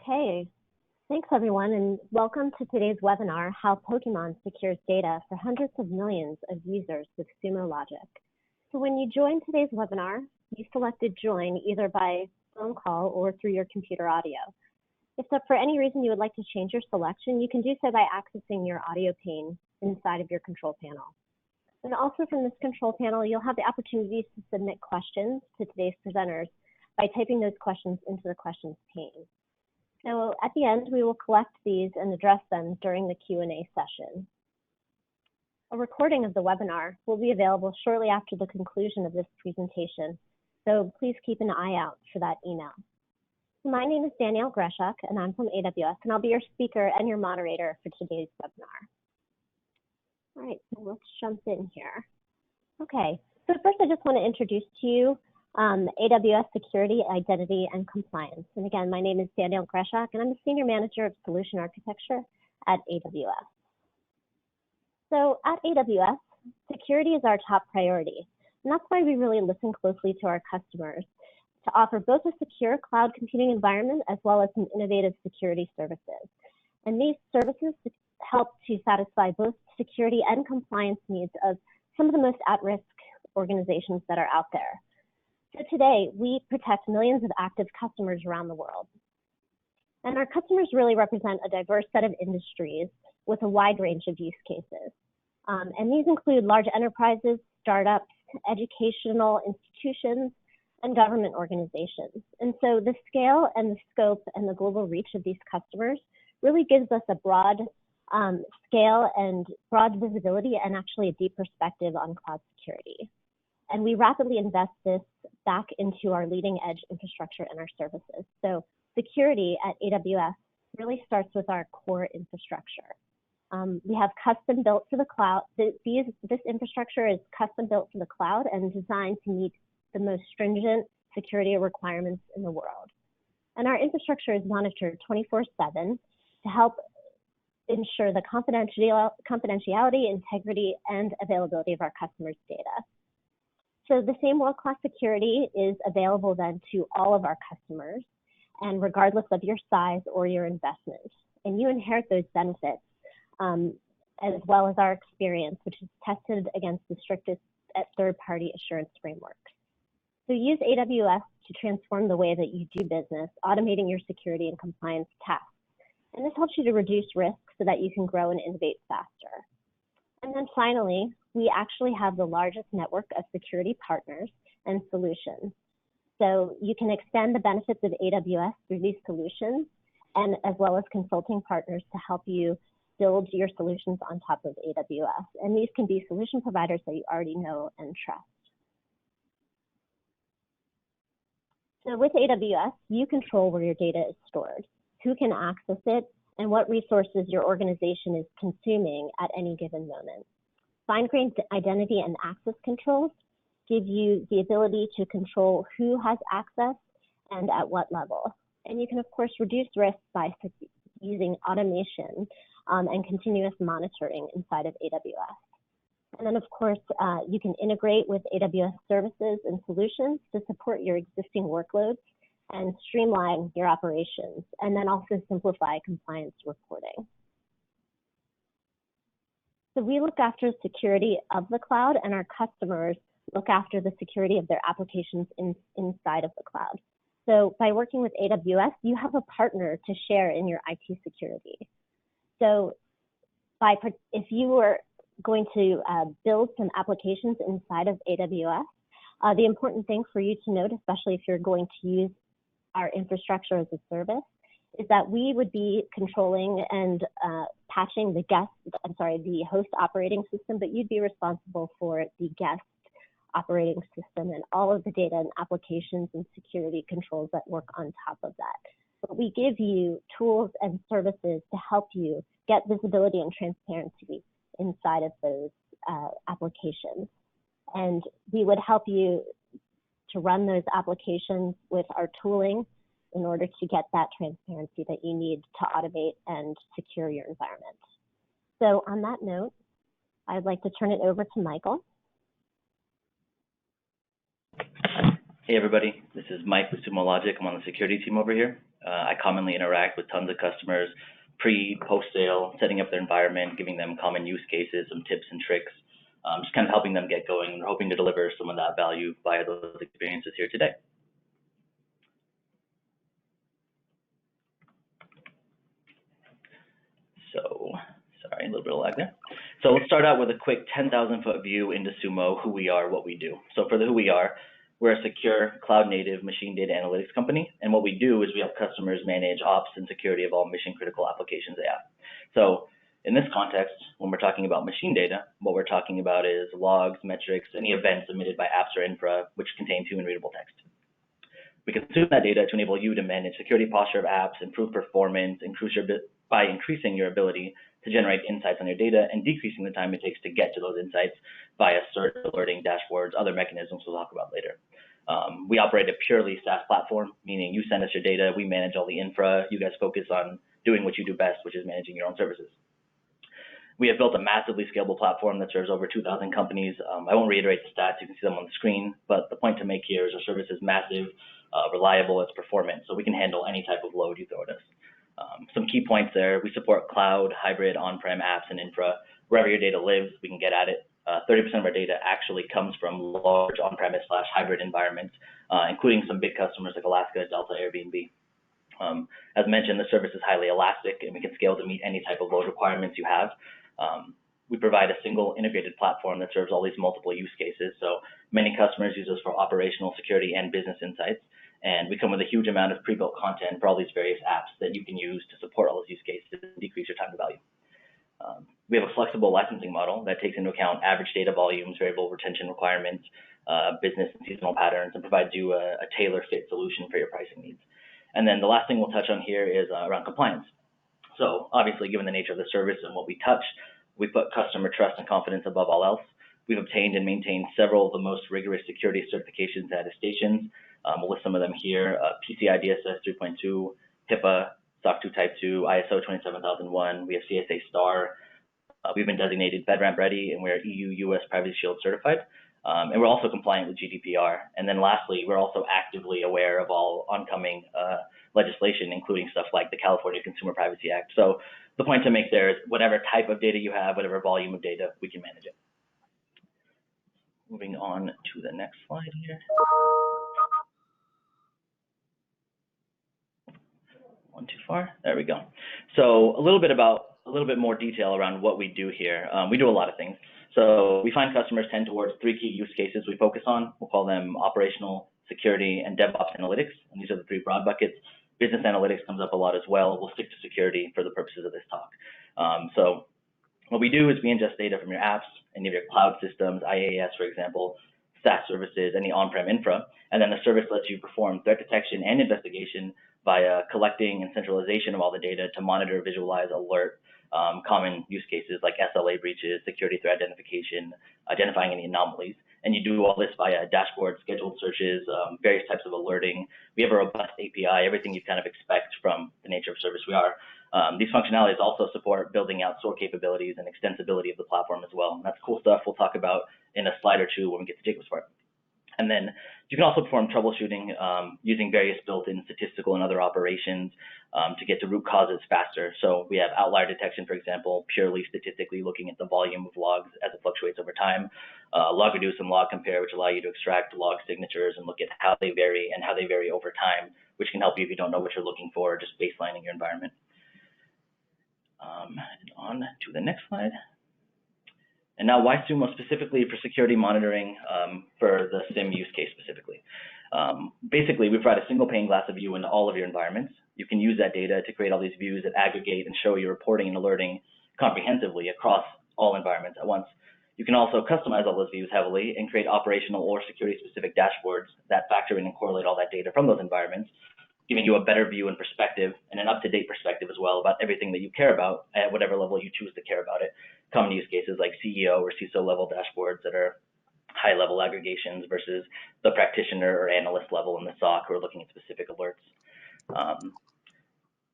Okay, thanks everyone, and welcome to today's webinar, How Pokémon Secures Data for Hundreds of Millions of Users with Sumo Logic. So when you join today's webinar, you selected join either by phone call or through your computer audio. If for any reason you would like to change your selection, you can do so by accessing your audio pane inside of your control panel. And also from this control panel, you'll have the opportunities to submit questions to today's presenters by typing those questions into the questions pane. So at the end, we will collect these and address them during the Q&A session. A recording of the webinar will be available shortly after the conclusion of this presentation, so please keep an eye out for that email. My name is Danielle Greshuk, and I'm from AWS, and I'll be your speaker and your moderator for today's webinar. All right, so let's jump in here. Okay, so first I just want to introduce to you AWS Security, Identity, and Compliance. And again, my name is Danielle Greshuk, and I'm the Senior Manager of Solution Architecture at AWS. So at AWS, security is our top priority. And that's why we really listen closely to our customers to offer both a secure cloud computing environment as well as some innovative security services. And these services help to satisfy both security and compliance needs of some of the most at-risk organizations that are out there. So today, we protect millions of active customers around the world. And our customers really represent a diverse set of industries with a wide range of use cases. And these include large enterprises, startups, educational institutions, and government organizations. And so the scale and the scope and the global reach of these customers really gives us a broad scale and broad visibility and actually a deep perspective on cloud security. And we rapidly invest this back into our leading edge infrastructure and our services. So security at AWS really starts with our core infrastructure. We have custom built for the cloud. This infrastructure is custom built for the cloud and designed to meet the most stringent security requirements in the world. And our infrastructure is monitored 24/7 to help ensure the confidentiality, integrity, and availability of our customers' data. So the same world-class security is available then to all of our customers, and regardless of your size or your investment. And you inherit those benefits as well as our experience, which is tested against the strictest third-party assurance frameworks. So use AWS to transform the way that you do business, automating your security and compliance tasks. And this helps you to reduce risk so that you can grow and innovate faster. And then finally, we actually have the largest network of security partners and solutions. So you can extend the benefits of AWS through these solutions and as well as consulting partners to help you build your solutions on top of AWS. And these can be solution providers that you already know and trust. So with AWS, you control where your data is stored, who can access it, and what resources your organization is consuming at any given moment. Fine-grained identity and access controls give you the ability to control who has access and at what level. And you can, of course, reduce risk by using automation and continuous monitoring inside of AWS. And then, of course, you can integrate with AWS services and solutions to support your existing workloads and streamline your operations, and then also simplify compliance reporting. So we look after security of the cloud, and our customers look after the security of their applications inside of the cloud. So by working with AWS, you have a partner to share in your IT security. So if you were going to build some applications inside of AWS, the important thing for you to note, especially if you're going to use our infrastructure as a service, is that we would be controlling and patching the host operating system, but you'd be responsible for the guest operating system and all of the data and applications and security controls that work on top of that. But we give you tools and services to help you get visibility and transparency inside of those applications. And we would help you to run those applications with our tooling in order to get that transparency that you need to automate and secure your environment. So on that note, I'd like to turn it over to Michael. Hey everybody, this is Mike with Sumo Logic. I'm on the security team over here. I commonly interact with tons of customers pre, post-sale, setting up their environment, giving them common use cases, some tips and tricks, just kind of helping them get going. We're hoping to deliver some of that value via those experiences here today. So, sorry, a little bit of lag there. So let's start out with a quick 10,000-foot view into Sumo, who we are, what we do. So for the who we are, we're a secure, cloud-native machine data analytics company, and what we do is we help customers manage ops and security of all mission-critical applications they have. So in this context, when we're talking about machine data, what we're talking about is logs, metrics, any events emitted by apps or infra which contain human-readable text. We consume that data to enable you to manage security posture of apps, improve performance, by increasing your ability to generate insights on your data and decreasing the time it takes to get to those insights via search, alerting, dashboards, other mechanisms we'll talk about later. We operate a purely SaaS platform, meaning you send us your data, we manage all the infra, you guys focus on doing what you do best, which is managing your own services. We have built a massively scalable platform that serves over 2,000 companies. I won't reiterate the stats, you can see them on the screen, but the point to make here is our service is massive, reliable, it's performant, so we can handle any type of load you throw at us. Some key points there, we support cloud, hybrid, on-prem apps and infra. Wherever your data lives, we can get at it. 30% of our data actually comes from large on-premise / hybrid environments, including some big customers like Alaska, Delta, Airbnb. As mentioned, the service is highly elastic and we can scale to meet any type of load requirements you have. We provide a single integrated platform that serves all these multiple use cases. So many customers use us for operational security and business insights. And we come with a huge amount of pre-built content for all these various apps that you can use to support all those use cases and decrease your time to value. We have a flexible licensing model that takes into account average data volumes, variable retention requirements, business and seasonal patterns, and provides you a tailor-fit solution for your pricing needs. And then the last thing we'll touch on here is around compliance. So obviously, given the nature of the service and what we touch, we put customer trust and confidence above all else. We've obtained and maintained several of the most rigorous security certifications and attestations. We'll list some of them here: PCI DSS 3.2, HIPAA, SOC 2 Type 2, ISO 27001. We have CSA Star. We've been designated FedRAMP ready, and we're EU-US Privacy Shield certified. And we're also compliant with GDPR. And then lastly, we're also actively aware of all oncoming legislation, including stuff like the California Consumer Privacy Act. So the point to make there is whatever type of data you have, whatever volume of data, we can manage it. Moving on to the next slide here. One too far. There we go. So a little bit more detail around what we do here. We do a lot of things. So we find customers tend towards three key use cases we focus on. We'll call them operational, security, and DevOps analytics. And these are the three broad buckets. Business analytics comes up a lot as well. We'll stick to security for the purposes of this talk. So what we do is we ingest data from your apps, any of your cloud systems, IaaS, for example, SaaS services, any on-prem infra, and then the service lets you perform threat detection and investigation via collecting and centralization of all the data to monitor, visualize, alert common use cases like SLA breaches, security threat identification, identifying any anomalies. And you do all this via dashboards, scheduled searches, various types of alerting. We have a robust API, everything you kind of expect from the nature of service we are. These functionalities also support building out SOAR capabilities and extensibility of the platform as well. And that's cool stuff we'll talk about in a slide or two when we get to Jacob's part. And then you can also perform troubleshooting using various built-in statistical and other operations to get to root causes faster. So we have outlier detection, for example, purely statistically looking at the volume of logs as it fluctuates over time. Log reduce and log compare, which allow you to extract log signatures and look at how they vary and how they vary over time, which can help you if you don't know what you're looking for, just baselining your environment. And on to the next slide. And now why Sumo specifically for security monitoring for the SIEM use case specifically? Basically, we provide a single pane glass of view into all of your environments. You can use that data to create all these views that aggregate and show your reporting and alerting comprehensively across all environments at once. You can also customize all those views heavily and create operational or security specific dashboards that factor in and correlate all that data from those environments, giving you a better view and perspective and an up-to-date perspective as well about everything that you care about at whatever level you choose to care about it. Common use cases like CEO or CISO level dashboards that are high-level aggregations versus the practitioner or analyst level in the SOC who are looking at specific alerts.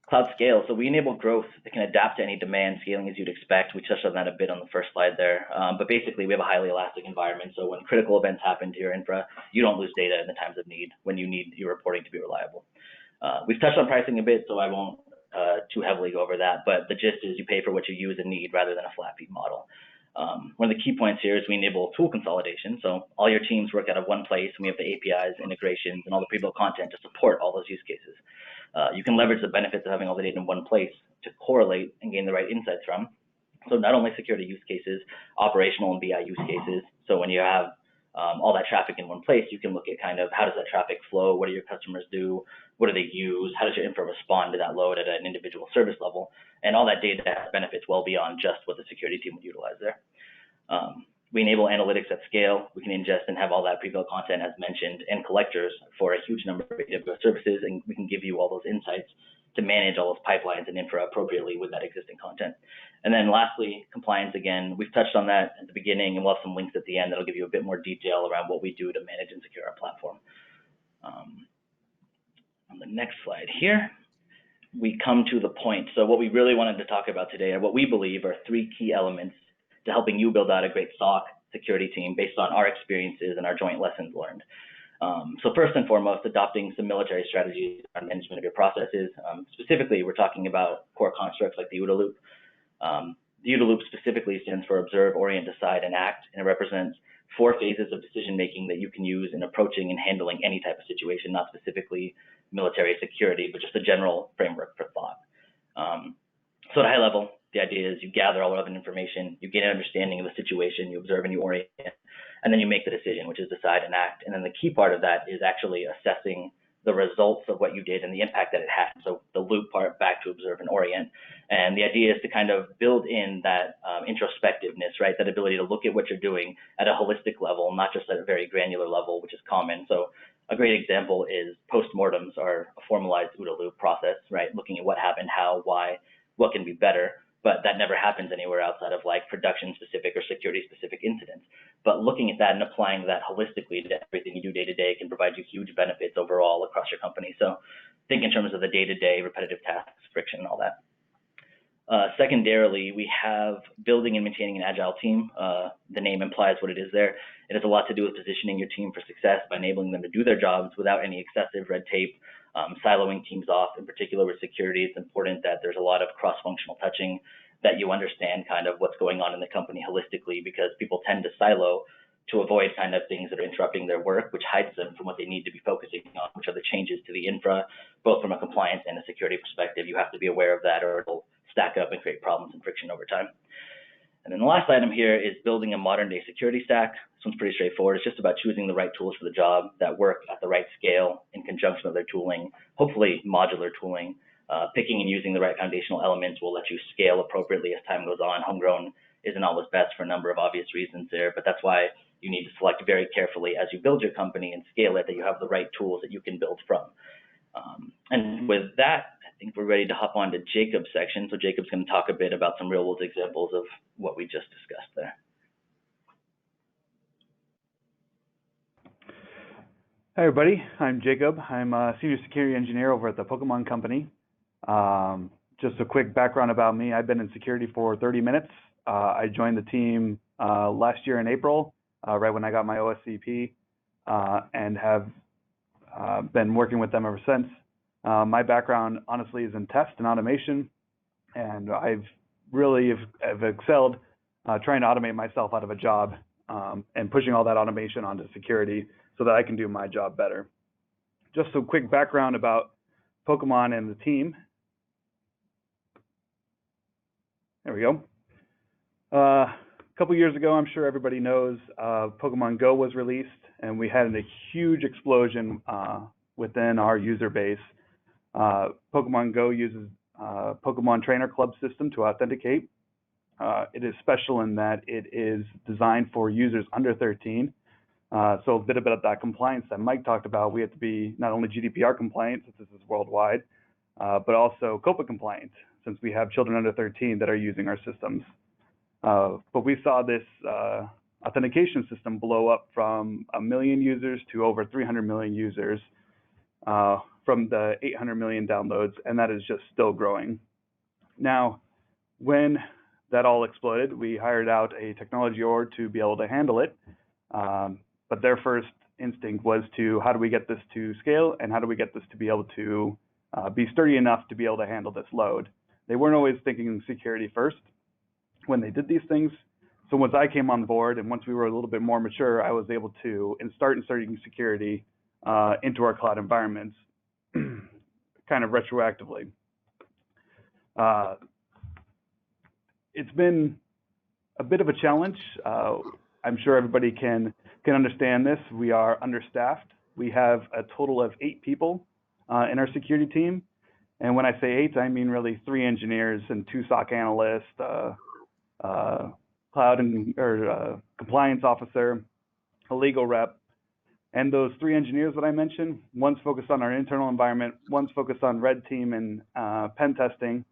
Cloud scale, so we enable growth that can adapt to any demand scaling as you'd expect. We touched on that a bit on the first slide there, but basically we have a highly elastic environment. So when critical events happen to your infra, you don't lose data in the times of need when you need your reporting to be reliable. We've touched on pricing a bit, so I won't too heavily go over that, but the gist is you pay for what you use and need rather than a flat fee model. One of the key points here is we enable tool consolidation, so all your teams work out of one place, and we have the APIs, integrations, and all the pre-built content to support all those use cases. You can leverage the benefits of having all the data in one place to correlate and gain the right insights from. So not only security use cases, operational and BI use cases. So when you have all that traffic in one place, you can look at kind of how does that traffic flow, what do your customers do, what do they use, how does your infra respond to that load at an individual service level, and all that data has benefits well beyond just what the security team would utilize there. We enable analytics at scale. We can ingest and have all that pre-built content as mentioned and collectors for a huge number of AWS services, and we can give you all those insights to manage all those pipelines and infra appropriately with that existing content. And then lastly, compliance again. We've touched on that at the beginning, and we'll have some links at the end that'll give you a bit more detail around what we do to manage and secure our platform. On the next slide here, we come to the point. So what we really wanted to talk about today are what we believe are 3 key elements to helping you build out a great SOC security team based on our experiences and our joint lessons learned. So first and foremost, adopting some military strategies on management of your processes. Specifically, we're talking about core constructs like the OODA loop. The OODA loop specifically stands for observe, orient, decide, and act, and it represents 4 phases of decision-making that you can use in approaching and handling any type of situation, not specifically military security, but just a general framework for thought. So at a high level, the idea is you gather all relevant information, you get an understanding of the situation, you observe and you orient, and then you make the decision, which is decide and act. And then the key part of that is actually assessing the results of what you did and the impact that it had. So the loop part back to observe and orient. And the idea is to kind of build in that introspectiveness, right? That ability to look at what you're doing at a holistic level, not just at a very granular level, which is common. So a great example is postmortems are a formalized OODA loop process, right? Looking at what happened, how, why, what can be better. But that never happens anywhere outside of like production-specific or security-specific incidents. But looking at that and applying that holistically to everything you do day-to-day can provide you huge benefits overall across your company. So think in terms of the day-to-day repetitive tasks, friction, and all that. Secondarily, we have building and maintaining an agile team. The name implies what it is there. It has a lot to do with positioning your team for success by enabling them to do their jobs without any excessive red tape, siloing teams off. In particular with security, it's important that there's a lot of cross-functional touching, that you understand kind of what's going on in the company holistically, because people tend to silo to avoid kind of things that are interrupting their work, which hides them from what they need to be focusing on, which are the changes to the infra, both from a compliance and a security perspective. You have to be aware of that or it'll stack up and create problems and friction over time. And then the last item here is building a modern day security stack. This one's pretty straightforward. It's just about choosing the right tools for the job that work at the right scale in conjunction with their tooling, hopefully modular tooling. Picking and using the right foundational elements will let you scale appropriately as time goes on. Homegrown isn't always best for a number of obvious reasons there, but that's why you need to select very carefully as you build your company and scale it, that you have the right tools that you can build from. And with that, I think we're ready to hop on to Jacob's section. So Jacob's going to talk a bit about some real world examples of what we just discussed there. Hi everybody, I'm Jacob. I'm a senior security engineer over at the Pokémon company. Just a quick background about me. I've been in security for 30 minutes. I joined the team last year in April, right when I got my OSCP, and have been working with them ever since. My background, honestly, is in test and automation, and I've really have excelled trying to automate myself out of a job and pushing all that automation onto security so that I can do my job better. Just a quick background about Pokémon and the team. There we go. A couple years ago, I'm sure everybody knows, Pokemon Go was released, and we had a huge explosion within our user base. Pokemon Go uses Pokemon Trainer Club system to authenticate. It is special in that it is designed for users under 13. So a bit about that compliance that Mike talked about. We have to be not only GDPR compliant, since this is worldwide, but also COPPA compliant, since we have children under 13 that are using our systems. But we saw this authentication system blow up from 1 million users to over 300 million users from the 800 million downloads, and that is just still growing. Now, when that all exploded, we hired out a technology org to be able to handle it. But their first instinct was to, how do we get this to scale, and how do we get this to be able to be sturdy enough to be able to handle this load. They weren't always thinking security first when they did these things. So once I came on board and once we were a little bit more mature, I was able to start inserting security into our cloud environments kind of retroactively. It's been a bit of a challenge. I'm sure everybody can understand this. We are understaffed. We have a total of 8 people in our security team. And when I say 8, I mean really 3 engineers and 2 SOC analysts, cloud or compliance officer, a legal rep. And those 3 engineers that I mentioned, one's focused on our internal environment, one's focused on red team and pen testing,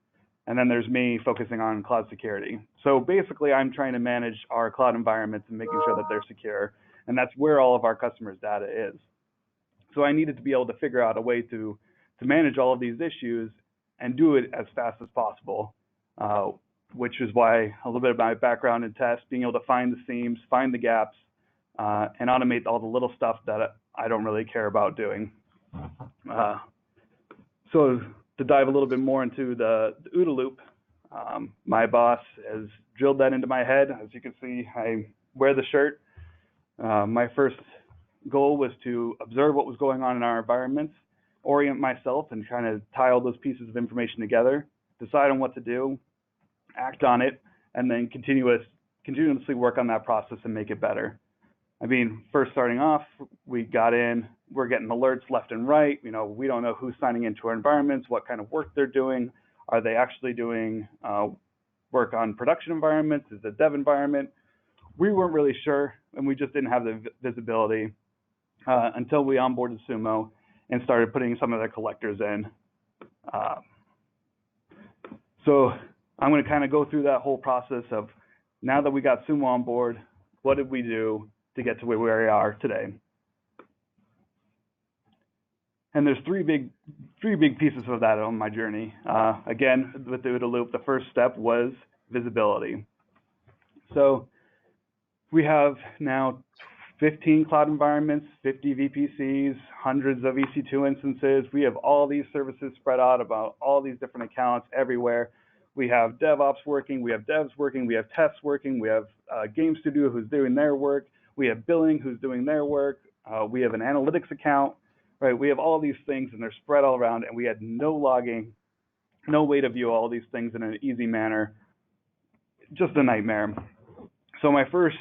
and then there's me focusing on cloud security. So basically, I'm trying to manage our cloud environments and making sure that they're secure, and that's where all of our customers' data is. So I needed to be able to figure out a way to manage all of these issues and do it as fast as possible, which is why a little bit of my background in test, being able to find the seams, find the gaps, and automate all the little stuff that I don't really care about doing. So to dive a little bit more into the OODA loop, my boss has drilled that into my head. As you can see, I wear the shirt. My first goal was to observe what was going on in our environments, orient myself and kind of tie all those pieces of information together, decide on what to do, act on it, and then continuously work on that process and make it better. I mean, first starting off, we got in, we're getting alerts left and right. You know, we don't know who's signing into our environments, what kind of work they're doing. Are they actually doing work on production environments? Is it a dev environment? We weren't really sure, and we just didn't have the visibility until we onboarded Sumo and started putting some of their collectors in. So I'm going to kind of go through that whole process of now that we got Sumo on board, what did we do to get to where we are today? And there's three big pieces of that on my journey. Again, with the OODA loop, the first step was visibility. So we have now 15 cloud environments, 50 VPCs, hundreds of EC2 instances. We have all these services spread out about all these different accounts everywhere. We have DevOps working, we have devs working, we have tests working, we have Game Studio who's doing their work, we have billing who's doing their work, we have an analytics account, right? We have all these things and they're spread all around, and we had no logging, no way to view all these things in an easy manner. Just a nightmare. So my first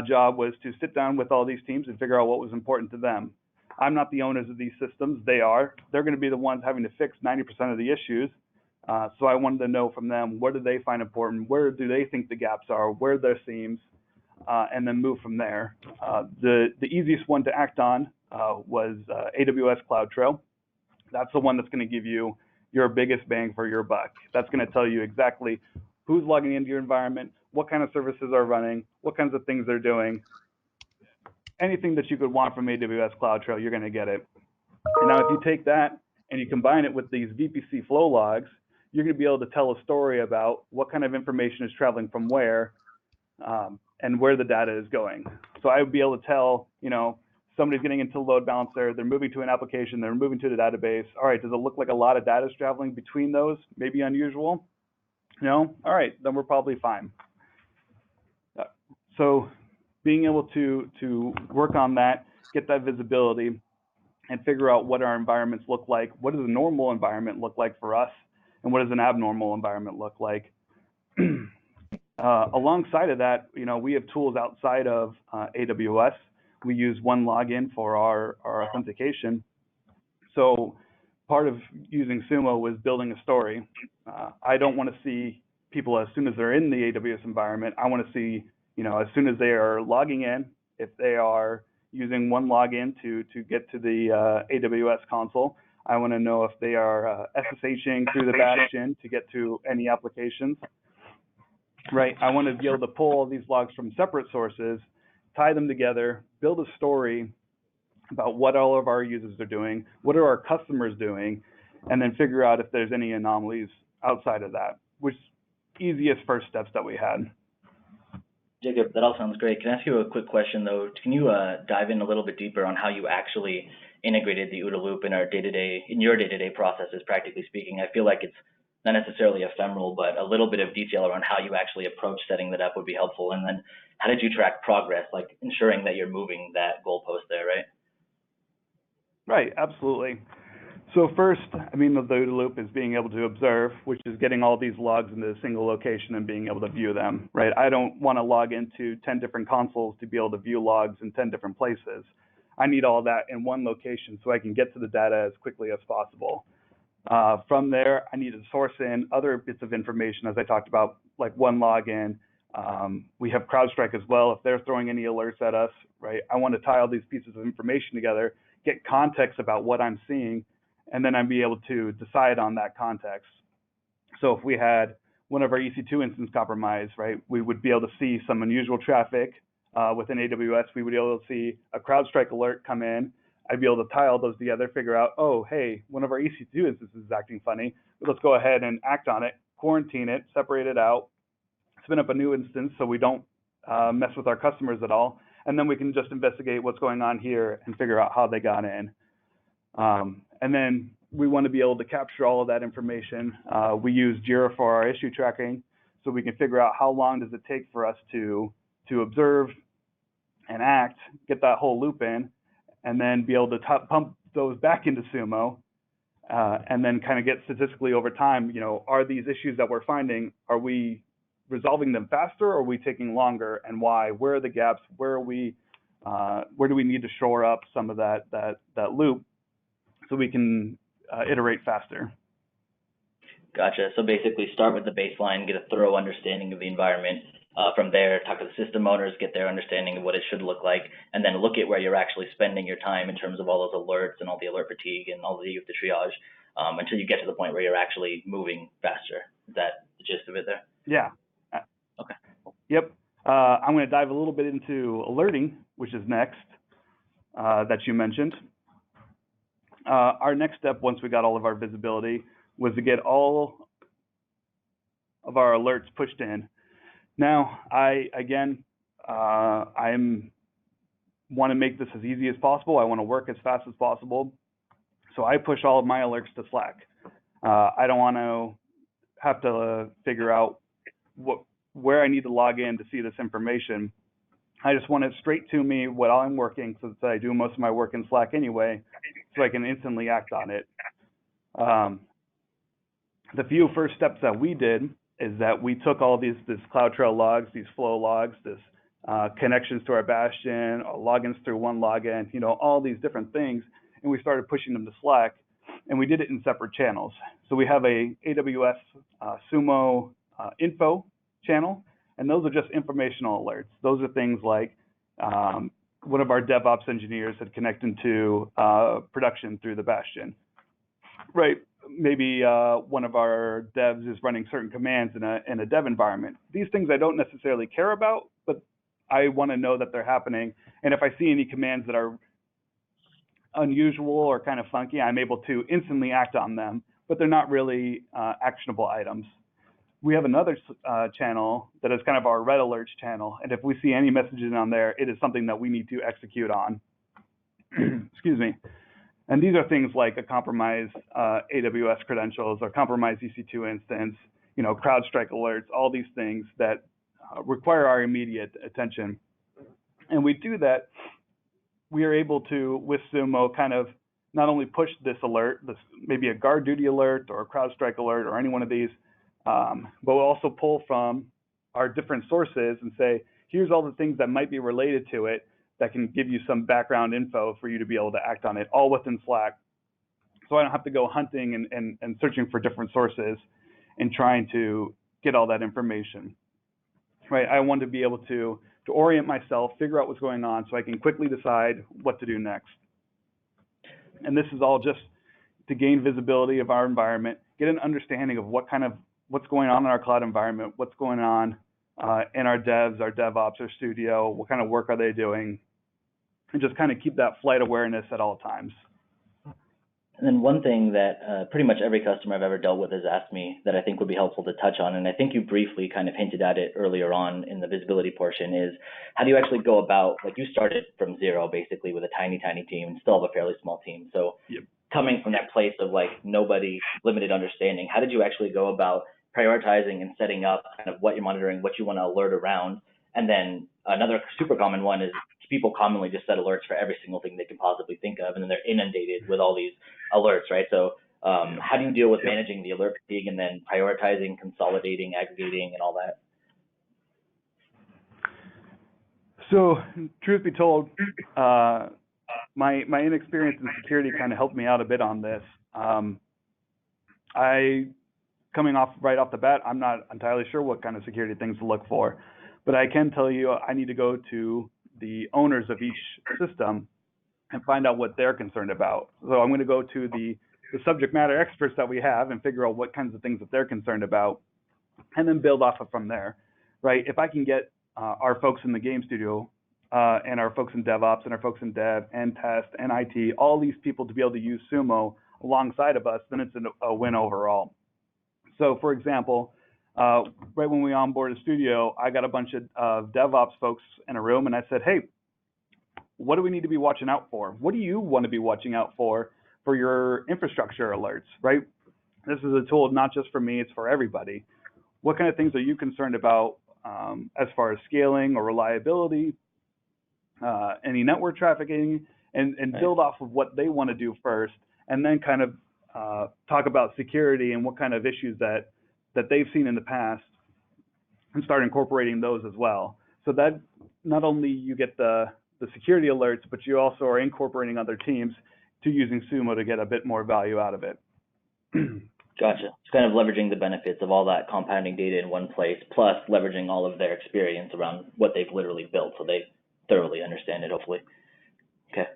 job was to sit down with all these teams and figure out what was important to them. I'm not the owners of these systems, they are. They're going to be the ones having to fix 90% of the issues. So I wanted to know from them, what do they find important? Where do they think the gaps are? Where are their seams? And then move from there. The easiest one to act on was AWS Cloud Trail. That's the one that's going to give you your biggest bang for your buck. That's going to tell you exactly who's logging into your environment, what kind of services are running, what kinds of things they're doing. Anything that you could want from AWS Cloud Trail, you're going to get it. And now if you take that and you combine it with these VPC flow logs, you're going to be able to tell a story about what kind of information is traveling from where and where the data is going. So I would be able to tell, you know, somebody's getting into a load balancer, they're moving to an application, they're moving to the database. All right, does it look like a lot of data is traveling between those? Maybe unusual? No? All right, then we're probably fine. So being able to work on that, get that visibility, and figure out what our environments look like. What does a normal environment look like for us? And what does an abnormal environment look like? Alongside of that, you know, we have tools outside of AWS. We use one login for our authentication. So part of using Sumo was building a story. I don't want to see people as soon as they're in the AWS environment. I want to see, you know, as soon as they are logging in, if they are using one login to get to the AWS console. I want to know if they are SSHing through the bastion to get to any applications. Right, I want to be able to pull all these logs from separate sources, tie them together, build a story about what all of our users are doing, what are our customers doing, and then figure out if there's any anomalies outside of that, which easiest first steps that we had. Jacob, that all sounds great. Can I ask you a quick question though? Can you dive in a little bit deeper on how you actually integrated the OODA loop in our your day-to-day processes, practically speaking. I feel like it's not necessarily ephemeral, but a little bit of detail around how you actually approach setting that up would be helpful. And then how did you track progress, like ensuring that you're moving that goalpost there, right? Right, absolutely. So first, I mean, the OODA loop is being able to observe, which is getting all these logs into a single location and being able to view them, right? I don't want to log into 10 different consoles to be able to view logs in 10 different places. I need all that in one location so I can get to the data as quickly as possible. From there, I need to source in other bits of information, as I talked about, like one login. We have CrowdStrike as well. If they're throwing any alerts at us, right? I want to tie all these pieces of information together, get context about what I'm seeing, and then I'd be able to decide on that context. So if we had one of our EC2 instance compromised, right, we would be able to see some unusual traffic within AWS. We would be able to see a CrowdStrike alert come in. I'd be able to tie all those together, figure out, oh, hey, one of our EC2 instances is acting funny. Let's go ahead and act on it, quarantine it, separate it out, spin up a new instance so we don't mess with our customers at all. And then we can just investigate what's going on here and figure out how they got in. And then we want to be able to capture all of that information. We use Jira for our issue tracking, so we can figure out how long does it take for us to observe and act, get that whole loop in, and then be able to pump those back into Sumo, and then kind of get statistically over time, you know, are these issues that we're finding, are we resolving them faster, or are we taking longer, and why? Where are the gaps? Where do we need to shore up some of that loop so we can iterate faster? Gotcha. So basically start with the baseline, get a thorough understanding of the environment. From there, talk to the system owners, get their understanding of what it should look like, and then look at where you're actually spending your time in terms of all those alerts and all the alert fatigue and all the triage until you get to the point where you're actually moving faster. Is that the gist of it there? Yeah. Okay. Yep. I'm going to dive a little bit into alerting, which is next, that you mentioned. Our next step, once we got all of our visibility, was to get all of our alerts pushed in. Now, I want to make this as easy as possible. I want to work as fast as possible. So I push all of my alerts to Slack. I don't want to have to figure out where I need to log in to see this information. I just want it straight to me while I'm working, since I do most of my work in Slack anyway, so I can instantly act on it. The few first steps that we did is that we took all these CloudTrail logs, these flow logs, this connections to our Bastion, logins through one login, you know, all these different things, and we started pushing them to Slack, and we did it in separate channels. So we have a AWS Sumo info channel, and those are just informational alerts. Those are things like one of our DevOps engineers had connected to production through the Bastion, right? Maybe one of our devs is running certain commands in a dev environment. These things I don't necessarily care about, but I want to know that they're happening. And if I see any commands that are unusual or kind of funky, I'm able to instantly act on them, but they're not really actionable items. We have another channel that is kind of our red alerts channel. And if we see any messages on there, it is something that we need to execute on. Excuse me. And these are things like a compromised AWS credentials or compromised EC2 instance, you know, CrowdStrike alerts, all these things that require our immediate attention. And we do that, we are able to, with Sumo, kind of not only push this alert, this maybe a guard duty alert or a CrowdStrike alert or any one of these, but we'll also pull from our different sources and say, here's all the things that might be related to it that can give you some background info for you to be able to act on it, all within Slack. So I don't have to go hunting and searching for different sources and trying to get all that information, right? I want to be able to orient myself, figure out what's going on so I can quickly decide what to do next. And this is all just to gain visibility of our environment, get an understanding of what's going on in our cloud environment, what's going on in our devs, our DevOps, our studio, what kind of work are they doing, and just kind of keep that flight awareness at all times. And then one thing that pretty much every customer I've ever dealt with has asked me that I think would be helpful to touch on, and I think you briefly kind of hinted at it earlier on in the visibility portion, is how do you actually go about, like you started from zero basically with a tiny, tiny team and still have a fairly small team. So Yep. coming from that place of like nobody, limited understanding, how did you actually go about prioritizing and setting up kind of what you're monitoring, what you want to alert around? And then another super common one is people commonly just set alerts for every single thing they can possibly think of, and then they're inundated with all these alerts, right? So how do you deal with managing the alert fatigue and then prioritizing, consolidating, aggregating, and all that? So, truth be told, my inexperience in security kind of helped me out a bit on this. Coming off right off the bat, I'm not entirely sure what kind of security things to look for, but I can tell you I need to go to the owners of each system and find out what they're concerned about. So I'm going to go to the subject matter experts that we have and figure out what kinds of things that they're concerned about, and then build off of from there, right? If I can get our folks in the game studio and our folks in DevOps and our folks in Dev and Test and IT, all these people to be able to use Sumo alongside of us, then it's a win overall. So for example, right when we onboarded Studio, I got a bunch of DevOps folks in a room and I said, hey, what do we need to be watching out for? What do you want to be watching out for your infrastructure alerts, right? This is a tool not just for me, it's for everybody. What kind of things are you concerned about as far as scaling or reliability, any network trafficking, and build off of what they want to do first, and then kind of talk about security and what kind of issues that they've seen in the past, and start incorporating those as well. So that not only you get the security alerts, but you also are incorporating other teams to using Sumo to get a bit more value out of it. Gotcha. It's kind of leveraging the benefits of all that compounding data in one place, plus leveraging all of their experience around what they've literally built, so they thoroughly understand it, hopefully. Okay.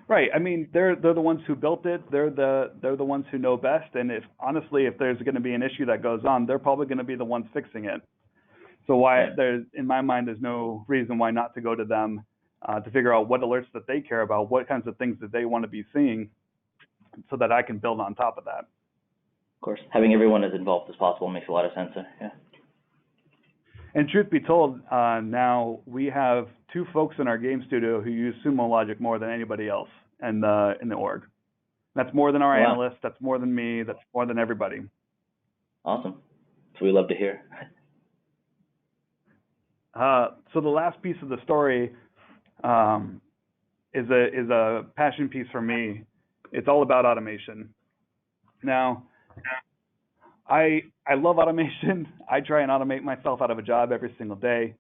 Right. I mean, they're the ones who built it. They're the ones who know best. And if there's going to be an issue that goes on, they're probably going to be the ones fixing it. So in my mind, there's no reason why not to go to them to figure out what alerts that they care about, what kinds of things that they want to be seeing, so that I can build on top of that. Of course, having everyone as involved as possible makes a lot of sense. Yeah. And truth be told, now we have 2 folks in our game studio who use Sumo Logic more than anybody else in the org. That's more than our analysts. That's more than me. That's more than everybody. Awesome. So we love to hear. So the last piece of the story is a passion piece for me. It's all about automation. Now, I love automation. I try and automate myself out of a job every single day.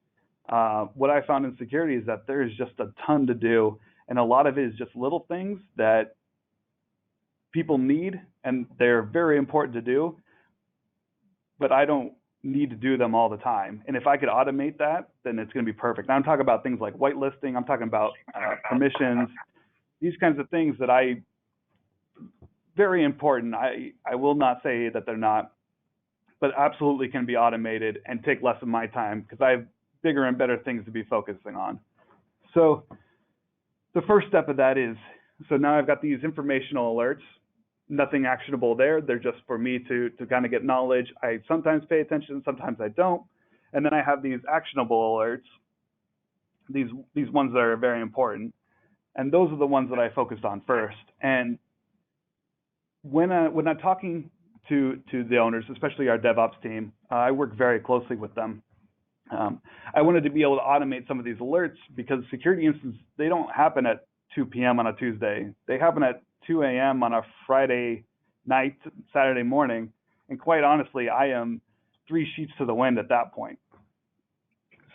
What I found in security is that there's just a ton to do, and a lot of it is just little things that people need, and they're very important to do, but I don't need to do them all the time. And if I could automate that, then it's going to be perfect. Now I'm talking about things like whitelisting. I'm talking about permissions, these kinds of things that very important. I will not say that they're not, but absolutely can be automated and take less of my time because I have bigger and better things to be focusing on. So the first step of that is, so now I've got these informational alerts, nothing actionable there. They're just for me to kind of get knowledge. I sometimes pay attention, sometimes I don't. And then I have these actionable alerts, these ones that are very important. And those are the ones that I focused on first. And when I'm talking to the owners, especially our DevOps team, I work very closely with them. I wanted to be able to automate some of these alerts because security incidents, they don't happen at 2 p.m. on a Tuesday. They happen at 2 a.m. on a Friday night, Saturday morning. And quite honestly, I am 3 sheets to the wind at that point.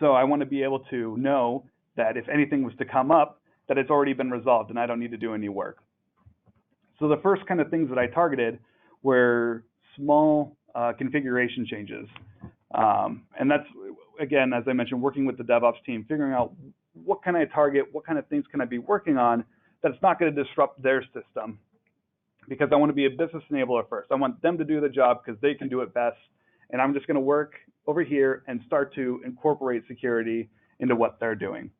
So I want to be able to know that if anything was to come up, that it's already been resolved and I don't need to do any work. So the first kind of things that I targeted were small configuration changes. And that's, again, as I mentioned, working with the DevOps team, figuring out what can I target, what kind of things can I be working on that's not going to disrupt their system. Because I want to be a business enabler first. I want them to do the job because they can do it best. And I'm just going to work over here and start to incorporate security into what they're doing.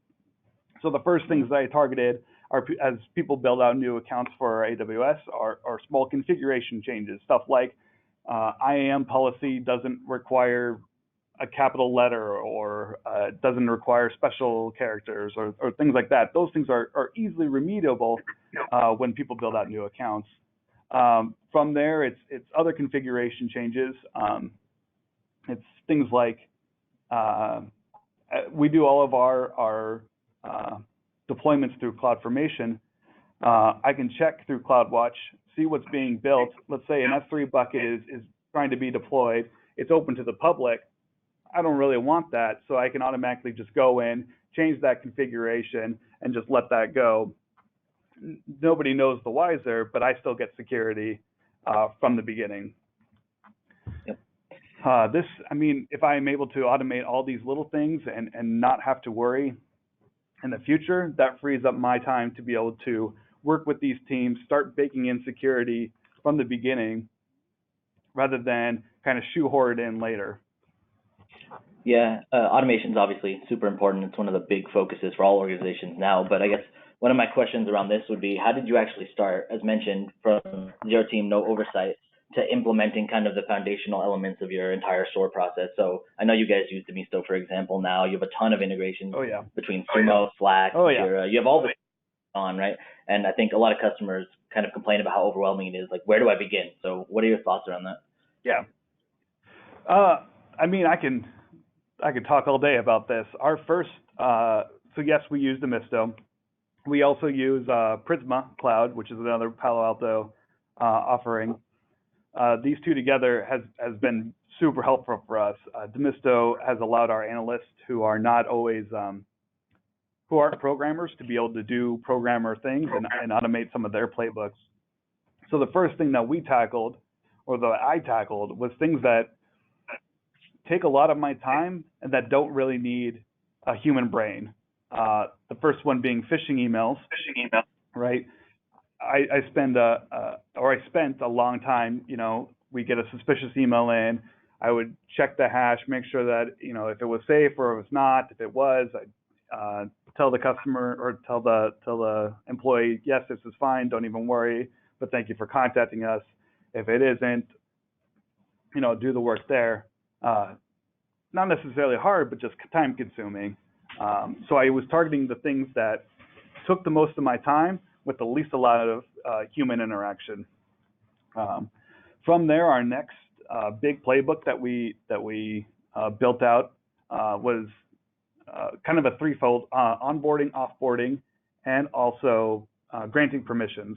So the first things that I targeted as people build out new accounts for AWS, are small configuration changes, stuff like IAM policy doesn't require a capital letter or doesn't require special characters or things like that. Those things are easily remediable when people build out new accounts. From there, it's other configuration changes. It's things like we do all of our deployments through CloudFormation. I can check through CloudWatch, see what's being built. Let's say an S3 bucket is trying to be deployed. It's open to the public. I don't really want that, so I can automatically just go in, change that configuration, and just let that go. Nobody knows the wiser, but I still get security from the beginning. Yep. If I am able to automate all these little things and not have to worry in the future, that frees up my time to be able to work with these teams, start baking in security from the beginning, rather than kind of shoehorn it in later. Yeah, automation is obviously super important. It's one of the big focuses for all organizations now. But I guess one of my questions around this would be, how did you actually start, as mentioned, from zero team, no oversight, to implementing kind of the foundational elements of your entire SOAR process? So I know you guys use Demisto, for example, now. You have a ton of integrations between Sumo, Slack, Jira. You have all this on, right? And I think a lot of customers kind of complain about how overwhelming it is. Like, where do I begin? So what are your thoughts around that? Yeah. I could talk all day about this. Our first, so yes, we use Demisto. We also use Prisma Cloud, which is another Palo Alto offering. These two together has been super helpful for us. Demisto has allowed our analysts who are not always, who aren't programmers, to be able to do programmer things and automate some of their playbooks. So the first thing that we tackled, or that I tackled, was things that take a lot of my time and that don't really need a human brain. The first one being phishing emails. Right? I spent a long time, we get a suspicious email in, I would check the hash, make sure that, if it was safe or it was not. If it was, I'd tell the customer or tell the employee, yes, this is fine, don't even worry, but thank you for contacting us. If it isn't, do the work there. Not necessarily hard, but just time consuming. So I was targeting the things that took the most of my time with the least amount of human interaction. From there, our next big playbook that we built out was kind of a threefold: onboarding, offboarding, and also granting permissions.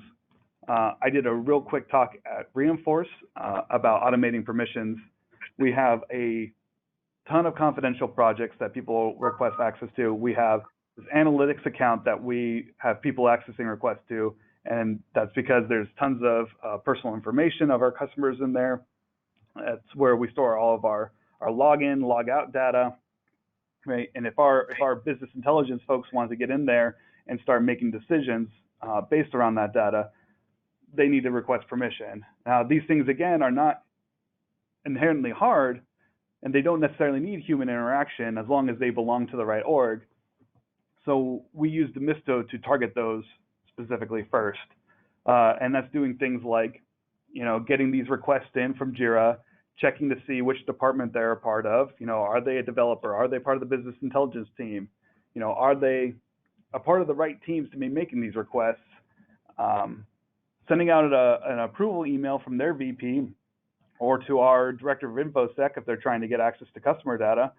I did a real quick talk at Reinforce about automating permissions. We have a ton of confidential projects that people request access to. We have this analytics account that we have people accessing requests to, and that's because there's tons of personal information of our customers in there. That's where we store all of our login, log out data, right? And if our business intelligence folks want to get in there and start making decisions based around that data, they need to request permission. Now, these things, again, are not inherently hard, and they don't necessarily need human interaction as long as they belong to the right org. So we use Demisto to target those specifically first. And that's doing things like, getting these requests in from Jira, checking to see which department they're a part of. Are they a developer? Are they part of the business intelligence team? Are they a part of the right teams to be making these requests? Sending out an approval email from their VP or to our director of InfoSec if they're trying to get access to customer data.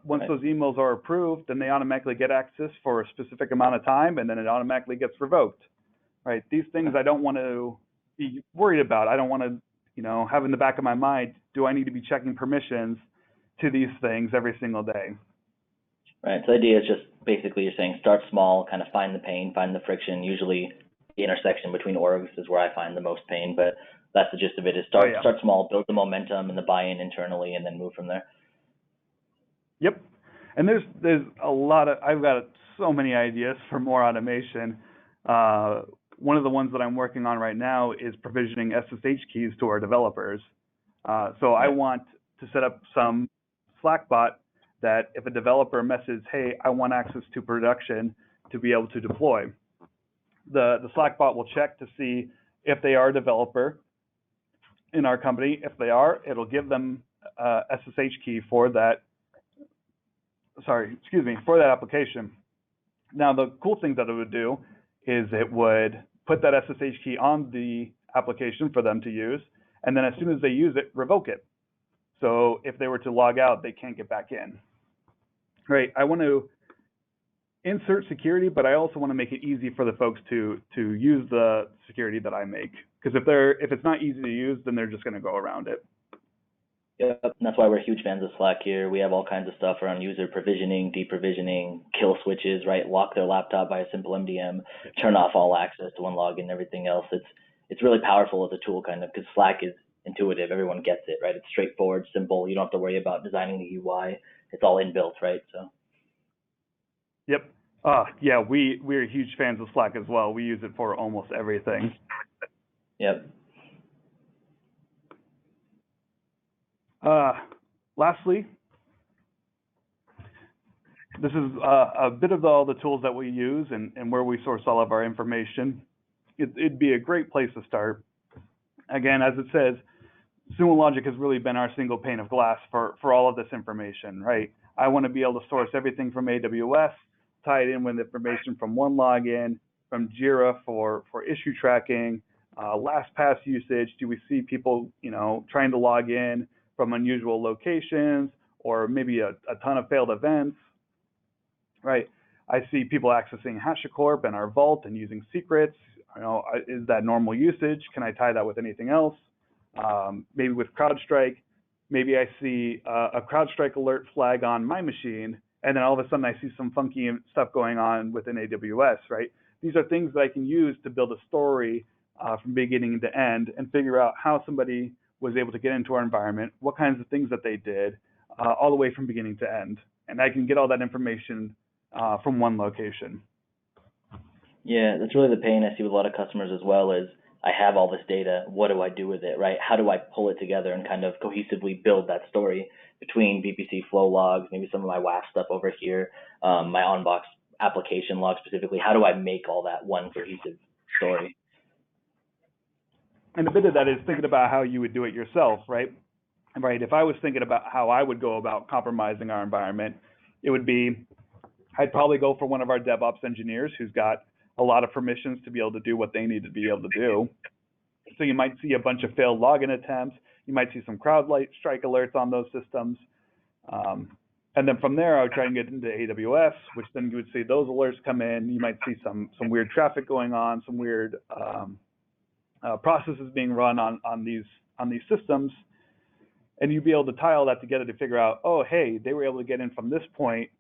Once those emails are approved, then they automatically get access for a specific amount of time, and then it automatically gets revoked. Right? These things I don't want to be worried about. I don't want to, have in the back of my mind, do I need to be checking permissions to these things every single day? Right. So the idea is just basically you're saying start small, kind of find the pain, find the friction. Usually the intersection between orgs is where I find the most pain, but that's the gist of it, is start small, build the momentum and the buy-in internally, and then move from there. Yep. And there's a lot of, I've got so many ideas for more automation. One of the ones that I'm working on right now is provisioning SSH keys to our developers. So I want to set up some Slack bot that if a developer messages, hey, I want access to production to be able to deploy. the Slack bot will check to see if they are a developer in our company. If they are, it'll give them SSH key for that. For that application. Now, the cool thing that it would do is it would put that SSH key on the application for them to use, and then as soon as they use it, revoke it. So if they were to log out, they can't get back in. Right, I want to insert security, but I also want to make it easy for the folks to use the security that I make. Because if it's not easy to use, then they're just going to go around it. Yep, and that's why we're huge fans of Slack here. We have all kinds of stuff around user provisioning, deprovisioning, kill switches, right? Lock their laptop by a simple MDM, turn off all access to one login and everything else. It's really powerful as a tool, kind of, because Slack is intuitive. Everyone gets it, right? It's straightforward, simple. You don't have to worry about designing the UI. It's all inbuilt, right? So. Yep. Yeah, we're huge fans of Slack as well. We use it for almost everything. Yep. Lastly, this is a bit of all the tools that we use and where we source all of our information. It'd be a great place to start. Again, as it says, Sumo Logic has really been our single pane of glass for all of this information, right? I want to be able to source everything from AWS, tie it in with information from one login, from Jira for issue tracking, LastPass usage. Do we see people, trying to log in from unusual locations, or maybe a ton of failed events, right? I see people accessing HashiCorp and our vault and using secrets. Is that normal usage? Can I tie that with anything else? Maybe with CrowdStrike, maybe I see a CrowdStrike alert flag on my machine, and then all of a sudden I see some funky stuff going on within AWS, right? These are things that I can use to build a story from beginning to end and figure out how somebody was able to get into our environment, what kinds of things that they did, all the way from beginning to end. And I can get all that information from one location. Yeah, that's really the pain I see with a lot of customers as well is I have all this data, what do I do with it, right? How do I pull it together and kind of cohesively build that story between VPC flow logs, maybe some of my WAF stuff over here, my OnBox application log specifically. How do I make all that one cohesive story? And a bit of that is thinking about how you would do it yourself, right? Right. If I was thinking about how I would go about compromising our environment, it would be, I'd probably go for one of our DevOps engineers who's got a lot of permissions to be able to do what they need to be able to do. So you might see a bunch of failed login attempts. You might see some CrowdStrike alerts on those systems. And then from there, I would try and get into AWS, which then you would see those alerts come in. You might see some weird traffic going on, some weird processes being run on these systems. And you'd be able to tie all that together to figure out, oh, hey, they were able to get in from this point,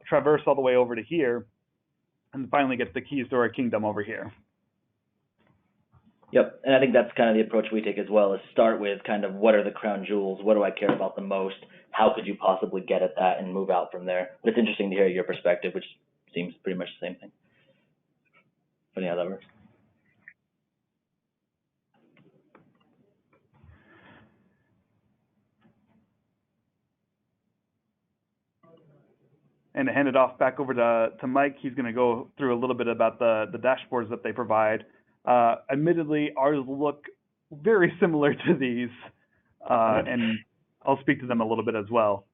traverse all the way over to here, and finally get the keys to our kingdom over here. Yep, and I think that's kind of the approach we take as well, is start with kind of what are the crown jewels, what do I care about the most, how could you possibly get at that, and move out from there. But it's interesting to hear your perspective, which seems pretty much the same thing. Funny how that works. And to hand it off back over to Mike, he's going to go through a little bit about the dashboards that they provide. Admittedly, ours look very similar to these, and I'll speak to them a little bit as well.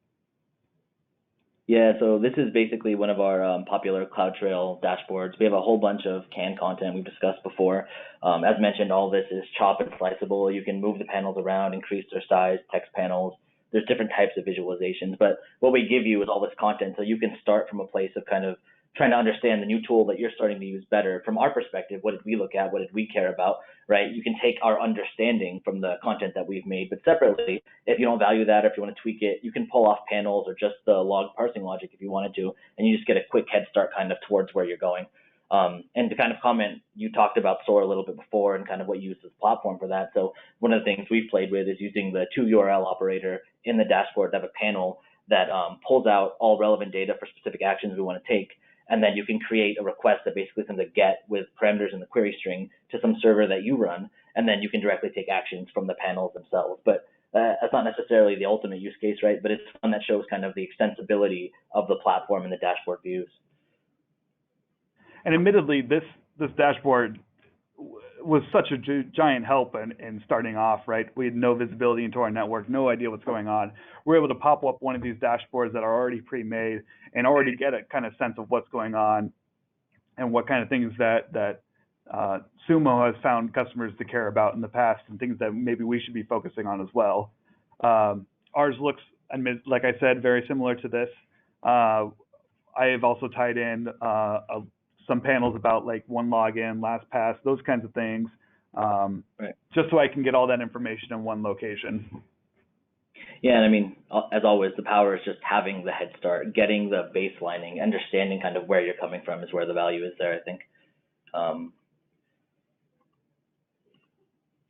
Yeah, so this is basically one of our popular CloudTrail dashboards. We have a whole bunch of canned content we've discussed before. As mentioned, all this is chop and sliceable. You can move the panels around, increase their size, text panels. There's different types of visualizations, but what we give you is all this content so you can start from a place of kind of trying to understand the new tool that you're starting to use better. From our perspective, what did we look at? What did we care about, right? You can take our understanding from the content that we've made, but separately, if you don't value that, or if you want to tweak it, you can pull off panels or just the log parsing logic if you wanted to, and you just get a quick head start kind of towards where you're going. And to kind of comment, you talked about SOAR a little bit before and kind of what you use as a platform for that. So one of the things we've played with is using the toURL operator in the dashboard to have a panel that pulls out all relevant data for specific actions we want to take. And then you can create a request that basically sends a get with parameters in the query string to some server that you run, and then you can directly take actions from the panels themselves. But that's not necessarily the ultimate use case, right? But it's one that shows kind of the extensibility of the platform and the dashboard views. And admittedly, this dashboard was such a giant help in starting off, right? We had no visibility into our network, no idea what's going on. We're able to pop up one of these dashboards that are already pre-made and already get a kind of sense of what's going on and what kind of things that Sumo has found customers to care about in the past and things that maybe we should be focusing on as well. Ours looks, like I said, very similar to this. I have also tied in some panels about like one login, last pass, those kinds of things, Right. just so I can get all that information in one location. Yeah, and I mean, as always, the power is just having the head start, getting the baselining, understanding kind of where you're coming from is where the value is there, I think.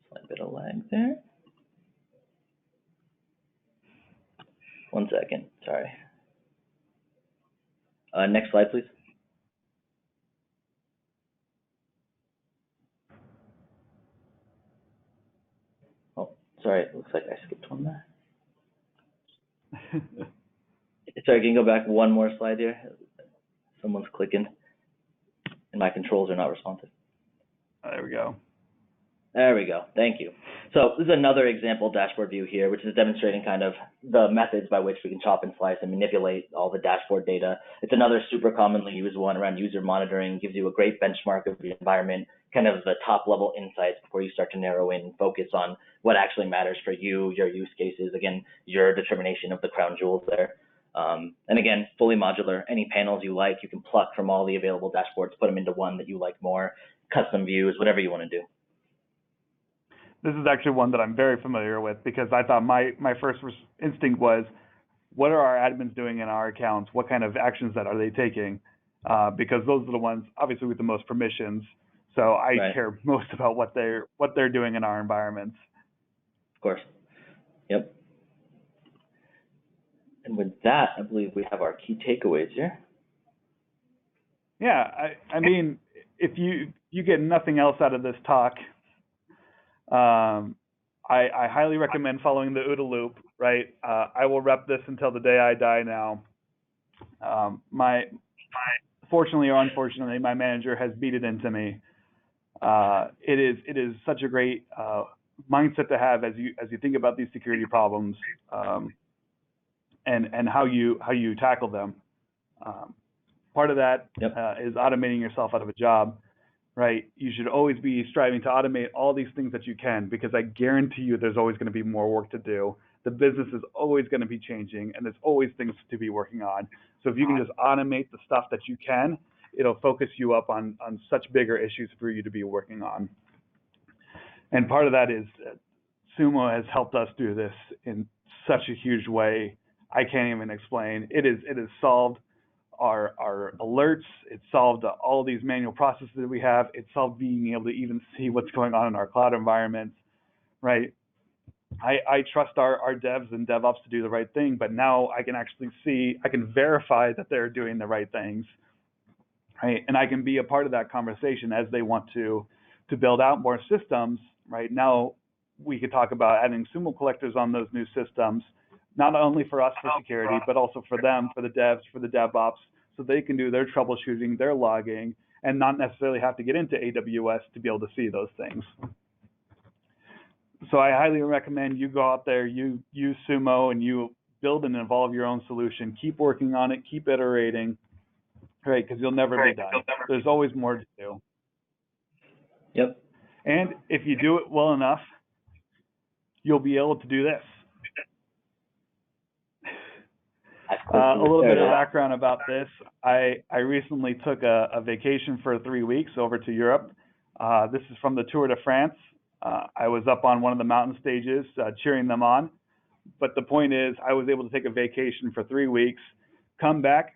Slight bit of lag there. One second, sorry. Next slide, please. Oh, sorry, it looks like I skipped one there. Sorry, can you go back one more slide here? Someone's clicking, and my controls are not responsive. There we go. There we go. Thank you. So this is another example dashboard view here, which is demonstrating kind of the methods by which we can chop and slice and manipulate all the dashboard data. It's another super commonly used one around user monitoring, gives you a great benchmark of the environment, kind of the top level insights before you start to narrow in and focus on what actually matters for you, your use cases, again, your determination of the crown jewels there. And again, fully modular. Any panels you like, you can pluck from all the available dashboards, put them into one that you like more, custom views, whatever you want to do. This is actually one that I'm very familiar with because I thought my first instinct was, what are our admins doing in our accounts? What kind of actions that are they taking? Because those are the ones, obviously, with the most permissions. So I Right. care most about what they're doing in our environments. Of course. Yep. And with that, I believe we have our key takeaways here. Yeah, I mean, if you get nothing else out of this talk, I highly recommend following the OODA loop, right? I will rep this until the day I die now. Fortunately or unfortunately, my manager has beat it into me. It is such a great mindset to have as you think about these security problems, and how you tackle them. Part of that Yep. is automating yourself out of a job. Right, you should always be striving to automate all these things that you can, because I guarantee you there's always going to be more work to do. The business is always going to be changing, and there's always things to be working on. So if you can just automate the stuff that you can, it'll focus you up on such bigger issues for you to be working on. And part of that is Sumo has helped us do this in such a huge way. I can't even explain. It has solved our alerts, it solved all these manual processes that we have, it solved being able to even see what's going on in our cloud environments, right? I trust our devs and DevOps to do the right thing, but now I can actually see, I can verify that they're doing the right things, right? And I can be a part of that conversation as they want to build out more systems, right? Now we could talk about adding Sumo collectors on those new systems, not only for us for security, but also for them, for the devs, for the DevOps, so they can do their troubleshooting, their logging, and not necessarily have to get into AWS to be able to see those things. So I highly recommend you go out there, you use Sumo, and you build and evolve your own solution. Keep working on it, keep iterating, right? Because you'll never be done. There's always more to do. Yep. And if you do it well enough, you'll be able to do this. A little bit of background about this. I recently took a vacation for 3 weeks over to Europe. This is from the Tour de France. I was up on one of the mountain stages cheering them on. But the point is, I was able to take a vacation for 3 weeks, come back,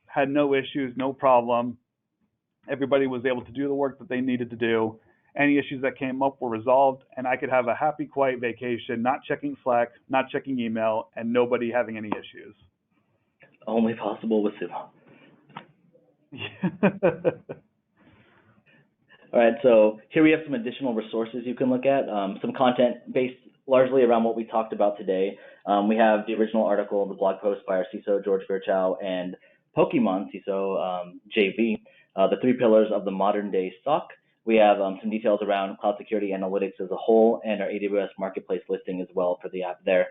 had no issues, no problem. Everybody was able to do the work that they needed to do. Any issues that came up were resolved, and I could have a happy, quiet vacation, not checking Slack, not checking email, and nobody having any issues. Only possible with Sumo. All right, so here we have some additional resources you can look at, some content based largely around what we talked about today. We have the original article, the blog post by our CISO, George Virchow, and Pokémon CISO, JV, the three pillars of the modern day SOC. We have some details around cloud security analytics as a whole and our AWS marketplace listing as well for the app there.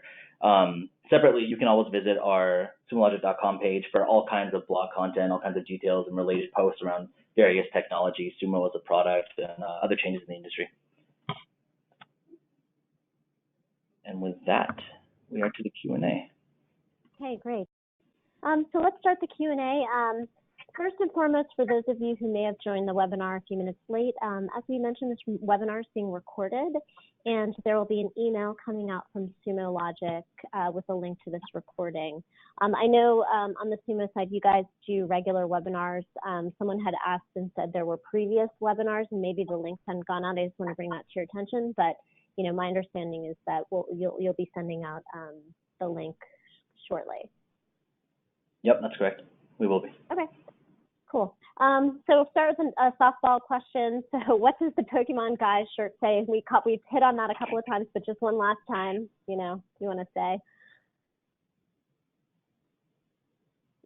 Separately, you can always visit our sumologic.com page for all kinds of blog content, all kinds of details and related posts around various technologies, Sumo as a product, and other changes in the industry. And with that, we are to the Q&A. Okay, great. So let's start the Q&A. First and foremost, for those of you who may have joined the webinar a few minutes late, as we mentioned, this webinar is being recorded, and there will be an email coming out from Sumo Logic with a link to this recording. I know on the Sumo side, you guys do regular webinars. Someone had asked and said there were previous webinars, and maybe the links hadn't gone out. I just want to bring that to your attention, but my understanding is that you'll be sending out the link shortly. Yep, that's correct. We will be. Okay. Cool. So we'll start with a softball question. So what does the Pokemon Guys shirt say? We've hit on that a couple of times, but just one last time, you want to say?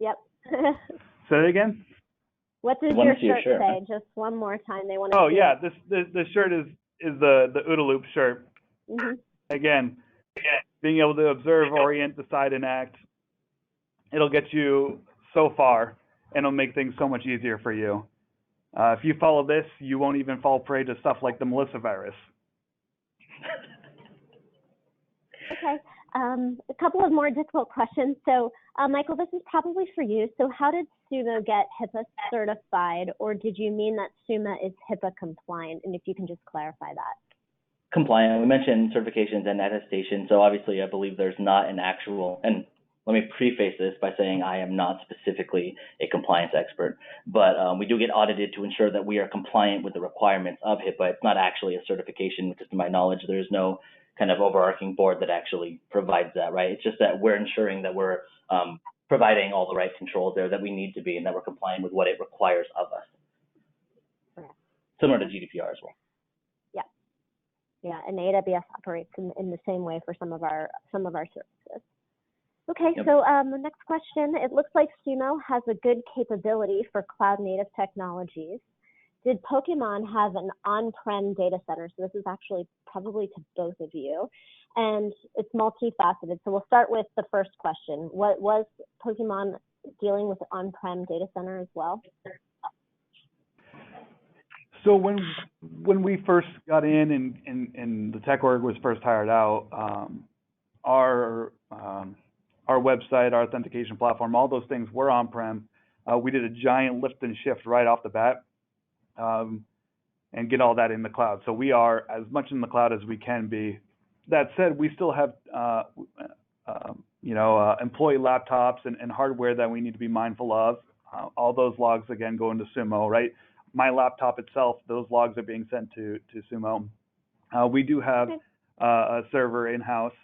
Yep. Say it again? What does your shirt say? Just one more time. They want to. Oh yeah, this shirt is the OODA loop shirt. Mm-hmm. Again, being able to observe, orient, decide, and act. It'll get you so far, and it'll make things so much easier for you. If you follow this, you won't even fall prey to stuff like the Melissa virus. Okay. A couple of more difficult questions. So, Michael, this is probably for you. So how did Sumo get HIPAA certified, or did you mean that Sumo is HIPAA compliant? And if you can just clarify that. Compliant. We mentioned certifications and attestation. So obviously, I believe there's not an actual, and let me preface this by saying I am not specifically a compliance expert, but we do get audited to ensure that we are compliant with the requirements of HIPAA. It's not actually a certification because to my knowledge, there's no kind of overarching board that actually provides that, right? It's just that we're ensuring that we're providing all the right controls there that we need to be and that we're compliant with what it requires of us. Correct. Similar to GDPR as well. Yeah. Yeah, and AWS operates in the same way for some of our services. Okay, yep. So the next question, it looks like Sumo has a good capability for cloud native technologies. Did Pokémon have an on-prem data center? So this is actually probably to both of you. And it's multifaceted. So we'll start with the first question. What was Pokémon dealing with an on-prem data center as well? So when we first got in and the tech org was first hired out, our website, our authentication platform, all those things were on-prem. We did a giant lift and shift right off the bat and get all that in the cloud. So we are as much in the cloud as we can be. That said, we still have employee laptops and hardware that we need to be mindful of. All those logs, again, go into Sumo, right? My laptop itself, those logs are being sent to Sumo. We do have a server in-house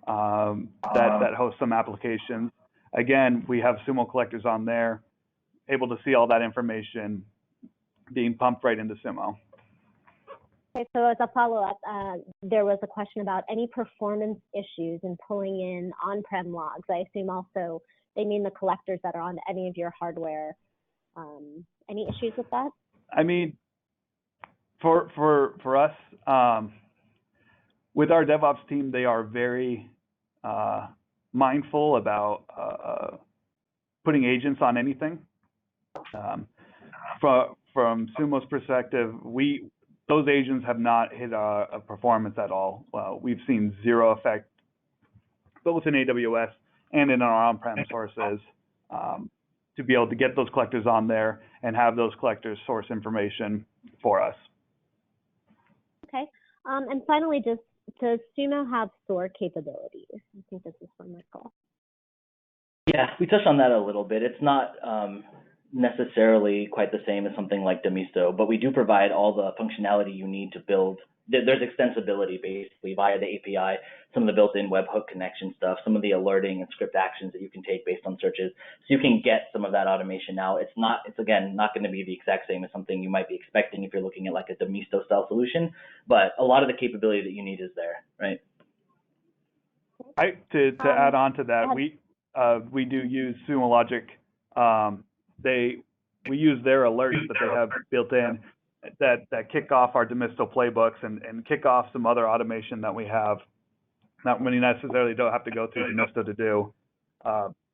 that hosts some applications. Again, we have Sumo collectors on there, able to see all that information being pumped right into Sumo. Okay, so as a follow-up, there was a question about any performance issues in pulling in on-prem logs. I assume also they mean the collectors that are on any of your hardware. Any issues with that? I mean, for us, with our DevOps team, they are very mindful about putting agents on anything. From Sumo's perspective, those agents have not hit a performance at all. We've seen zero effect, both in AWS and in our on-prem sources, to be able to get those collectors on there and have those collectors source information for us. Okay, and finally, does Sumo have SOAR capabilities? I think this is for Michael. Yeah, we touched on that a little bit. It's not necessarily quite the same as something like Demisto, but we do provide all the functionality you need to build. There's extensibility basically via the API, some of the built-in webhook connection stuff, some of the alerting and script actions that you can take based on searches. So you can get some of that automation now. It's again not going to be the exact same as something you might be expecting if you're looking at like a Demisto style solution, but a lot of the capability that you need is there, right? To add on to that, we do use Sumo Logic. we use their alerts that they have built in that kick off our Demisto playbooks and kick off some other automation that we have. Not many necessarily don't have to go through Demisto to do.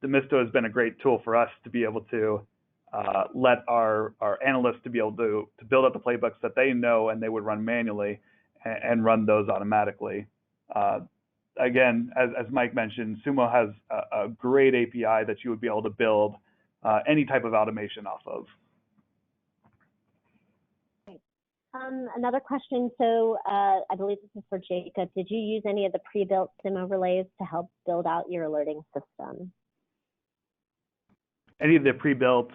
Demisto has been a great tool for us to be able to let our analysts to be able to build up the playbooks that they know and they would run manually and run those automatically. Again, as Mike mentioned, Sumo has a great API that you would be able to build any type of automation off of. Another question, so I believe this is for Jacob. Did you use any of the pre-built SIEM overlays to help build out your alerting system? Any of the pre-built?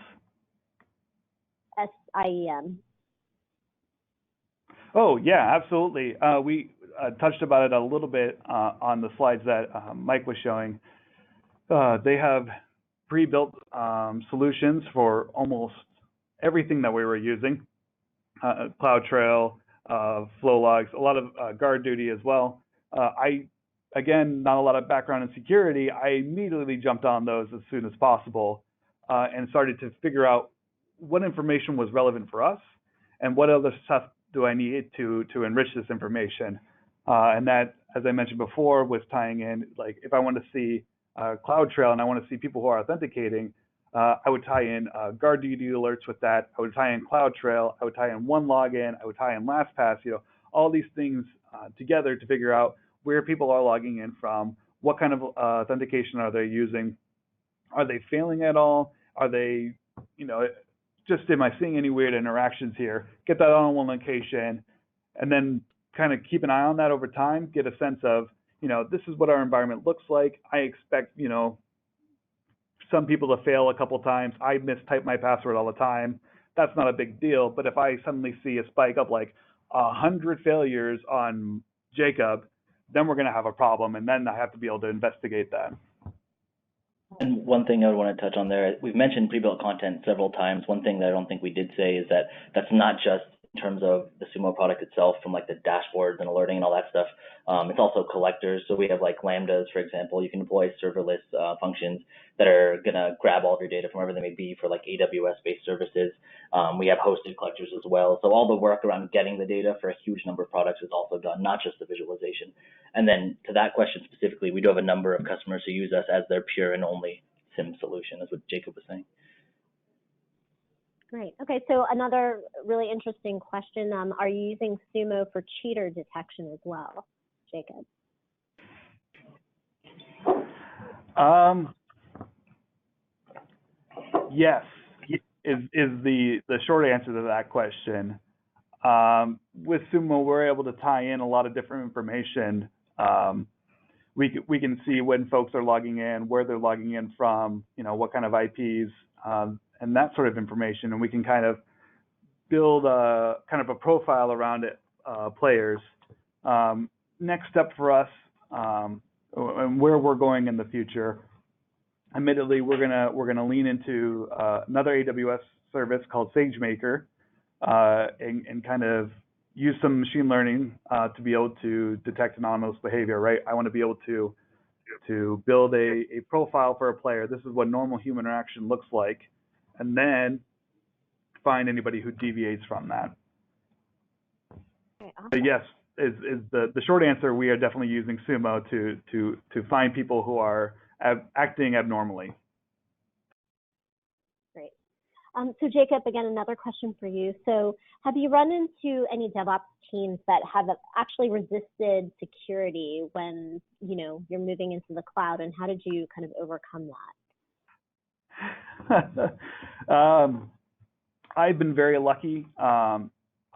SIEM. Oh, yeah, absolutely. We touched about it a little bit on the slides that Mike was showing. They have pre-built solutions for almost everything that we were using. CloudTrail, flow logs, a lot of guard duty as well. Again, not a lot of background in security. I immediately jumped on those as soon as possible and started to figure out what information was relevant for us and what other stuff do I need to enrich this information. And that, as I mentioned before, was tying in, like if I want to see CloudTrail and I want to see people who are authenticating, I would tie in guard duty alerts with that. I would tie in CloudTrail. I would tie in one login. I would tie in LastPass. All these things together to figure out where people are logging in from, what kind of authentication are they using, are they failing at all, are they, just am I seeing any weird interactions here? Get that all in one location, and then kind of keep an eye on that over time. Get a sense of, this is what our environment looks like. I expect, some people to fail a couple times. I mistype my password all the time. That's not a big deal. But if I suddenly see a spike of like 100 failures on Jacob, then we're going to have a problem. And then I have to be able to investigate that. And one thing I would want to touch on there, we've mentioned pre-built content several times. One thing that I don't think we did say is that that's not just in terms of the Sumo product itself, from like the dashboards and alerting and all that stuff. It's also collectors. So we have like Lambdas, for example. You can deploy serverless functions that are going to grab all of your data from wherever they may be for like AWS-based services. We have hosted collectors as well. So all the work around getting the data for a huge number of products is also done, not just the visualization. And then to that question specifically, we do have a number of customers who use us as their pure and only SIEM solution, is what Jacob was saying. Great. Okay, so another really interesting question. Are you using Sumo for cheater detection as well, Jacob? Yes, is the short answer to that question. With Sumo, we're able to tie in a lot of different information. We can see when folks are logging in, where they're logging in from, what kind of IPs, and that sort of information, and we can kind of build a kind of a profile around it, players. Next step for us, and where we're going in the future, admittedly, we're gonna lean into another AWS service called SageMaker, and kind of use some machine learning to be able to detect anomalous behavior. Right? I want to be able to build a profile for a player. This is what normal human interaction looks like, and then find anybody who deviates from that. Okay, awesome. But yes, is the short answer. We are definitely using Sumo to find people who are acting abnormally. Great. So Jacob, again, another question for you. So have you run into any DevOps teams that have actually resisted security when, you're moving into the cloud, and how did you kind of overcome that? I've been very lucky. I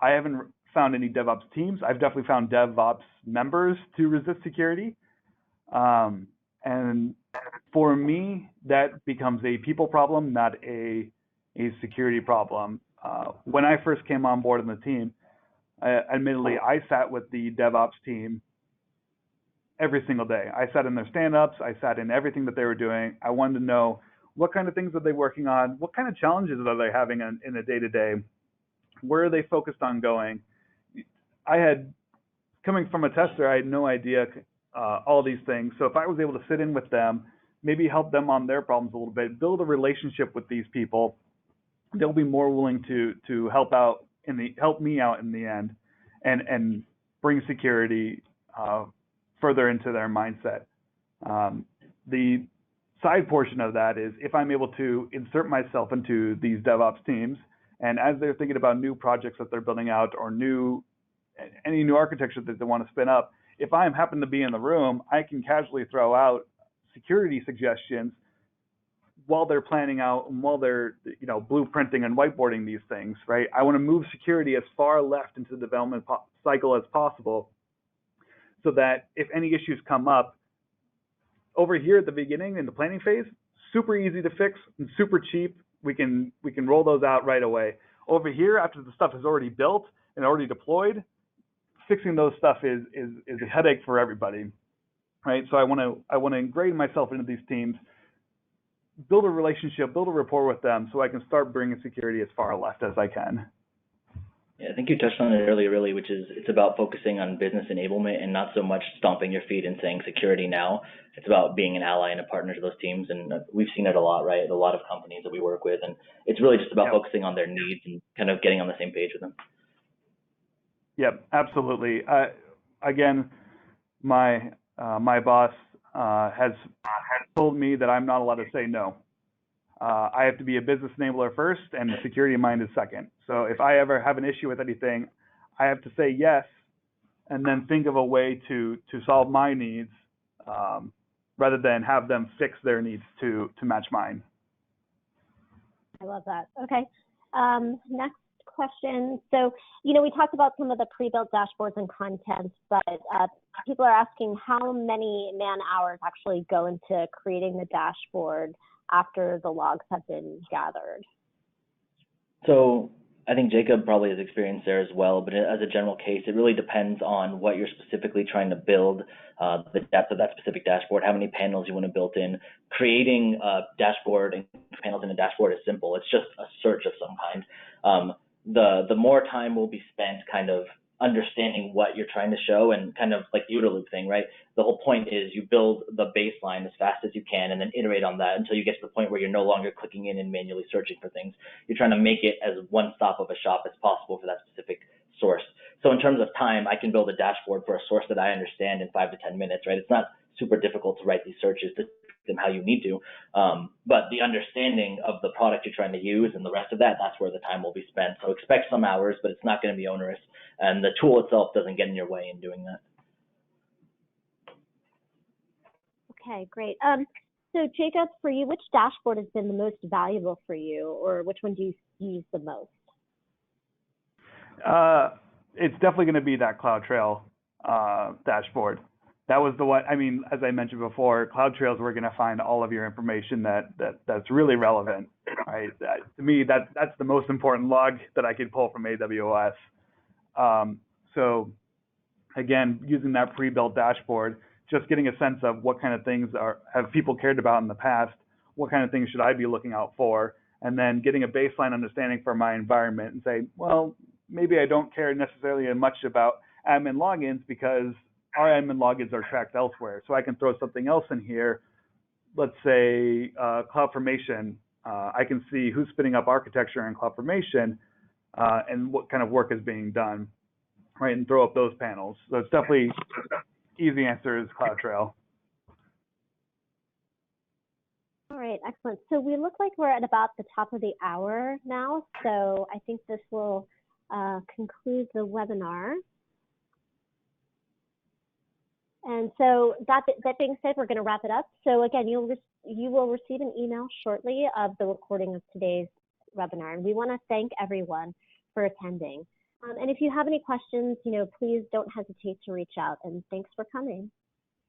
haven't found any DevOps teams. I've definitely found DevOps members to resist security. And for me, that becomes a people problem, not a security problem. When I first came on board in the team, admittedly, I sat with the DevOps team every single day. I sat in their stand-ups. I sat in everything that they were doing. I wanted to know what kind of things are they working on, what kind of challenges are they having in a day-to-day, where are they focused on going. Coming from a tester, I had no idea all these things. So if I was able to sit in with them, maybe help them on their problems a little bit, build a relationship with these people, they'll be more willing to help me out in the end, and bring security further into their mindset. The side portion of that is if I'm able to insert myself into these DevOps teams, and as they're thinking about new projects that they're building out or any new architecture that they want to spin up, if I happen to be in the room, I can casually throw out security suggestions while they're planning out and while they're blueprinting and whiteboarding these things, right? I want to move security as far left into the development cycle as possible, so that if any issues come up over here at the beginning in the planning phase, super easy to fix and super cheap. We can roll those out right away. Over here, after the stuff is already built and already deployed, fixing those stuff is a headache for everybody, right? So I want to ingrain myself into these teams, build a relationship, build a rapport with them, so I can start bringing security as far left as I can. Yeah, I think you touched on it earlier, really, which is it's about focusing on business enablement and not so much stomping your feet and saying security now. It's about being an ally and a partner to those teams, and we've seen it a lot, right? A lot of companies that we work with, and it's really just about focusing on their needs and kind of getting on the same page with them. Yep, absolutely. Again, my boss has told me that I'm not allowed to say no. I have to be a business enabler first, and the security in mind is second. So if I ever have an issue with anything, I have to say yes, and then think of a way to solve my needs, rather than have them fix their needs to match mine. I love that. Okay. Next question. So, we talked about some of the pre-built dashboards and content, but people are asking how many man hours actually go into creating the dashboard after the logs have been gathered. So I think Jacob probably has experience there as well, but as a general case, it really depends on what you're specifically trying to build, the depth of that specific dashboard, how many panels you want to build in. Creating a dashboard and panels in a dashboard is simple. It's just a search of some kind. The more time will be spent kind of understanding what you're trying to show, and kind of like the OODA loop thing, right? The whole point is you build the baseline as fast as you can and then iterate on that until you get to the point where you're no longer clicking in and manually searching for things. You're trying to make it as one stop of a shop as possible for that specific source. So in terms of time, I can build a dashboard for a source that I understand in 5 to 10 minutes, right? It's not super difficult to write these searches to them how you need to, but the understanding of the product you're trying to use and the rest of that, that's where the time will be spent. So expect some hours, but it's not going to be onerous, and the tool itself doesn't get in your way in doing that. Okay, great. So Jacob, for you, which dashboard has been the most valuable for you, or which one do you use the most? It's definitely going to be that CloudTrail dashboard. That was the one. I mean, as I mentioned before, CloudTrail is where you're going to find all of your information that's really relevant, right? To me, that's the most important log that I could pull from AWS. So again, using that pre-built dashboard, just getting a sense of what kind of things have people cared about in the past, what kind of things should I be looking out for, and then getting a baseline understanding for my environment and say, well, maybe I don't care necessarily much about admin logins because our admin logins are tracked elsewhere. So I can throw something else in here. Let's say CloudFormation. I can see who's spinning up architecture in CloudFormation and what kind of work is being done, right? And throw up those panels. So it's definitely easy answer is CloudTrail. All right, excellent. So we look like we're at about the top of the hour now. So I think this will conclude the webinar. And so that being said, we're going to wrap it up. So again, you will receive an email shortly of the recording of today's webinar. And we want to thank everyone for attending. And if you have any questions, please don't hesitate to reach out. And thanks for coming.